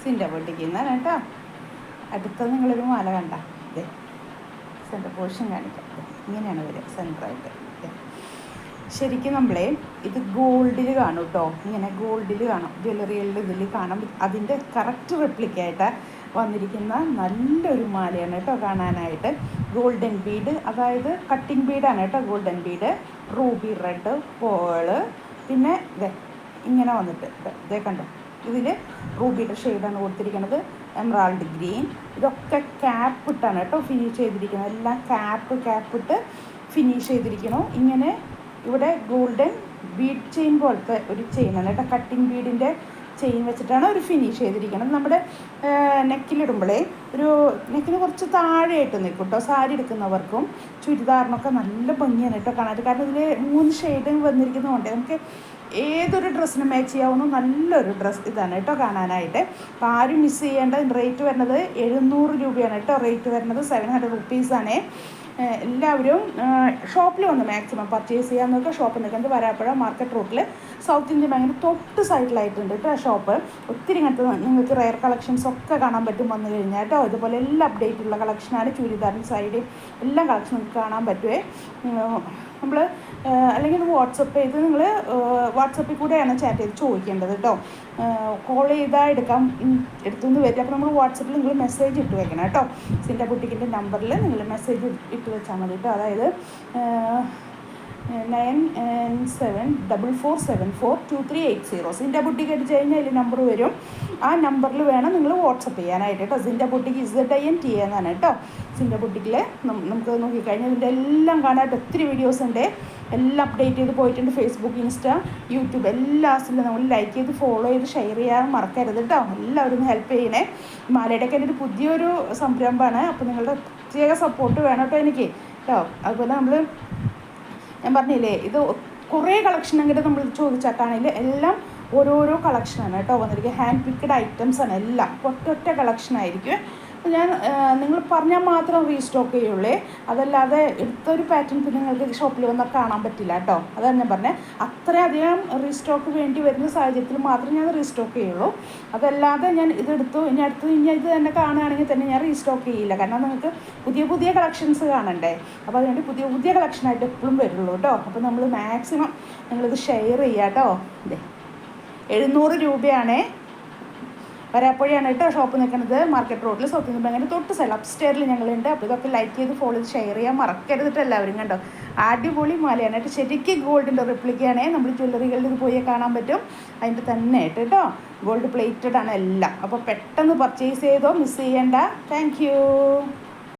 സിൻ്റെ ബൊട്ടിക്കിൽ നിന്നാണ് കേട്ടോ. അടുത്തത് നിങ്ങളൊരു മാല കണ്ട ഇതേ സെൻറ്റർ പോർഷൻ കാണിക്കാം. ഇങ്ങനെയാണ് വരിക സെൻറ്ററായിട്ട്. ശരിക്കും നമ്മളെ ഇത് ഗോൾഡിൽ കാണും കേട്ടോ. ഇങ്ങനെ ഗോൾഡിൽ കാണും, ജ്വല്ലറികളുടെ ഇതിൽ കാണാം. അതിൻ്റെ കറക്റ്റ് റെപ്ലിക്കായിട്ട് വന്നിരിക്കുന്ന നല്ലൊരു മാലയാണ് കേട്ടോ കാണാനായിട്ട്. ഗോൾഡൻ ബീഡ്, അതായത് കട്ടിങ് ബീഡാണ് കേട്ടോ. Golden Bede, Ruby red, pearl, പിന്നെ ഇങ്ങനെ വന്നിട്ട് ഇതേ കണ്ടോ. ഇതിൽ റൂബിയുടെ ഷെയ്ഡാണ് കൊടുത്തിരിക്കുന്നത്, എമറാൾഡ് ഗ്രീൻ. ഇതൊക്കെ ക്യാപ്പ് ഇട്ടാണ് കേട്ടോ ഫിനിഷ് ചെയ്തിരിക്കുന്നത്. എല്ലാം ക്യാപ്പ് ഇട്ട് ഫിനിഷ് ചെയ്തിരിക്കണു. ഇങ്ങനെ ഇവിടെ ഗോൾഡൻ ബീഡ് ചെയിൻ പോലത്തെ ഒരു ചെയിനാണ് കേട്ടോ. കട്ടിങ് ബീഡിൻ്റെ ചെയിൻ വെച്ചിട്ടാണ് ഒരു ഫിനിഷ് ചെയ്തിരിക്കുന്നത്. നമ്മുടെ നെക്കിലിടുമ്പോഴേ ഒരു നെക്കിന് കുറച്ച് താഴെയായിട്ട് നിൽക്കും കേട്ടോ. സാരി എടുക്കുന്നവർക്കും ചുരിദാറിനൊക്കെ നല്ല ഭംഗിയാണ് കേട്ടോ കാണാൻ. കാരണം ഇതിൽ 3 ഷെയ്ഡ് വന്നിരിക്കുന്നതുകൊണ്ട് നമുക്ക് ഏതൊരു ഡ്രസ്സിന് മാച്ച് ചെയ്യാവുന്ന നല്ലൊരു ഡ്രസ്സ് ഇതാണ് കേട്ടോ കാണാനായിട്ട്. അപ്പോൾ ആരും മിസ് ചെയ്യേണ്ട. റേറ്റ് വരുന്നത് 700 രൂപയാണ് കേട്ടോ. റേറ്റ് വരുന്നത് 700 റുപ്പീസാണ്. എല്ലാവരും ഷോപ്പിൽ വന്ന് മാക്സിമം പർച്ചേസ് ചെയ്യാൻ നോക്കുക. ഷോപ്പ് നിൽക്കുന്നത് വരാപ്പുഴ മാർക്കറ്റ് റോട്ടിൽ സൗത്ത് ഇന്ത്യൻ ബാങ്കിന് തൊട്ട് സൈഡിലായിട്ടുണ്ട് കേട്ടോ ഷോപ്പ്. ഒത്തിരി ഇങ്ങനത്തെ നിങ്ങൾക്ക് റെയർ കളക്ഷൻസ് ഒക്കെ കാണാൻ പറ്റും വന്നു കഴിഞ്ഞാൽ കേട്ടോ. ഇതുപോലെ എല്ലാം അപ്ഡേറ്റ് ഉള്ള കളക്ഷനാണ്. ചുരിദാറും സാരിയും എല്ലാ കളക്ഷനും നിങ്ങൾക്ക് കാണാൻ പറ്റുമേ. നമ്മൾ അല്ലെങ്കിൽ ഇത് വാട്സപ്പ് ചെയ്ത് നിങ്ങൾ വാട്സപ്പിൽ കൂടെയാണ് ചാറ്റ് ചെയ്ത് ചോദിക്കേണ്ടത് കേട്ടോ. കോൾ ചെയ്താൽ എടുത്തുനിന്ന് വരിക. അപ്പോൾ നമ്മൾ വാട്സപ്പിൽ നിങ്ങൾ മെസ്സേജ് ഇട്ട് വെക്കണം കേട്ടോ. സിൻ്റെ ബുട്ടിക്കിൻ്റെ നമ്പറിൽ നിങ്ങൾ മെസ്സേജ് ഇട്ട് വെച്ചാൽ മതി കേട്ടോ. അതായത് 9744742380. സിൻ്റെ ബുട്ടിക്ക് അടിച്ച് കഴിഞ്ഞാൽ അതിൽ നമ്പർ വരും. ആ നമ്പറിൽ വേണം നിങ്ങൾ വാട്സപ്പ് ചെയ്യാനായിട്ട് കേട്ടോ. സിൻ്റെ ബുട്ടിക്ക് ZINT എന്നാണ് കേട്ടോ. സിൻ്റെ ബുട്ടിക്കിൽ നമുക്ക് നോക്കിക്കഴിഞ്ഞാൽ ഇതിൻ്റെ എല്ലാം കാണാനായിട്ട് ഒത്തിരി വീഡിയോസ് ഉണ്ട്. എല്ലാം അപ്ഡേറ്റ് ചെയ്ത് പോയിട്ടുണ്ട്. ഫേസ്ബുക്ക്, ഇൻസ്റ്റ, യൂട്യൂബ് എല്ലാത്തിലും നമ്മൾ ലൈക്ക് ചെയ്ത് ഫോളോ ചെയ്ത് ഷെയർ ചെയ്യാൻ മറക്കരുത് കേട്ടോ. എല്ലാവരും ഹെൽപ്പ് ചെയ്യണേ. മാലയുടെയൊക്കെ എൻ്റെ ഒരു പുതിയൊരു സംരംഭമാണ്. അപ്പോൾ നിങ്ങളുടെ പ്രത്യേക സപ്പോർട്ട് വേണം കേട്ടോ എനിക്ക് കേട്ടോ. അതുപോലെ ഞാൻ പറഞ്ഞില്ലേ, ഇത് കുറേ കളക്ഷൻ അങ്ങോട്ട് നമ്മൾ ചോദിച്ചാൽ കാണില്ല. എല്ലാം ഓരോരോ കളക്ഷനാണ് കേട്ടോ വന്നിരിക്കുക. ഹാൻഡ് പിക്ഡ് ഐറ്റംസാണ് എല്ലാം. ഒറ്റ കളക്ഷനായിരിക്കും. ഞാൻ നിങ്ങൾ പറഞ്ഞാൽ മാത്രം റീസ്റ്റോക്ക് ചെയ്യുള്ളേ. അതല്ലാതെ എടുത്തൊരു പാറ്റേൺ പിന്നെ നിങ്ങൾക്ക് ഷോപ്പിൽ വന്നാൽ കാണാൻ പറ്റില്ല കേട്ടോ. അതാണ് ഞാൻ പറഞ്ഞത്. അത്രയധികം റീസ്റ്റോക്ക് വേണ്ടി വരുന്ന സാഹചര്യത്തിൽ മാത്രമേ ഞാൻ റീസ്റ്റോക്ക് ചെയ്യുള്ളൂ. അതല്ലാതെ ഞാൻ ഇതെടുത്തു ഇനി ഇത് തന്നെ കാണുകയാണെങ്കിൽ തന്നെ ഞാൻ റീസ്റ്റോക്ക് ചെയ്യില്ല. കാരണം നിങ്ങൾക്ക് പുതിയ കളക്ഷൻസ് കാണണ്ടേ. അപ്പോൾ അതുകൊണ്ട് പുതിയ കളക്ഷനായിട്ട് എപ്പോഴും വരുള്ളൂ കേട്ടോ. അപ്പോൾ നമ്മൾ മാക്സിമം നിങ്ങളിത് ഷെയർ ചെയ്യുക കേട്ടോ. 700 രൂപയാണേ. വരാപ്പുഴയാണ് കേട്ടോ ഷോപ്പ് നിൽക്കുന്നത്. മാർക്കറ്റ് റോഡിൽ സൗത്ത് ഇന്ത്യൻ ബാങ്കിൻ്റെ തൊട്ട് സൈഡ് അപ്സ്റ്റെയറിൽ ഞങ്ങളുണ്ട്. അപ്പോൾ ഇതൊക്കെ ലൈക്ക് ചെയ്ത് ഫോളോ ചെയ്ത് ഷെയർ ചെയ്യാൻ മറക്കരുതിട്ട് എല്ലാവരും കണ്ടോ. അടിപൊളി മാലയാണ് കേട്ടോ. ശരിക്കും ഗോൾഡിൻ്റെ റിപ്ലിക്കാണേ. നമ്മൾ ജ്വല്ലറികളിൽ ഇത് പോയി കാണാൻ പറ്റും. അതിൻ്റെ തന്നെ ആയിട്ട് കേട്ടോ. ഗോൾഡ് പ്ലേറ്റഡ് ആണ് എല്ലാം. അപ്പോൾ പെട്ടെന്ന് പർച്ചേസ് ചെയ്തോ, മിസ് ചെയ്യേണ്ട. താങ്ക്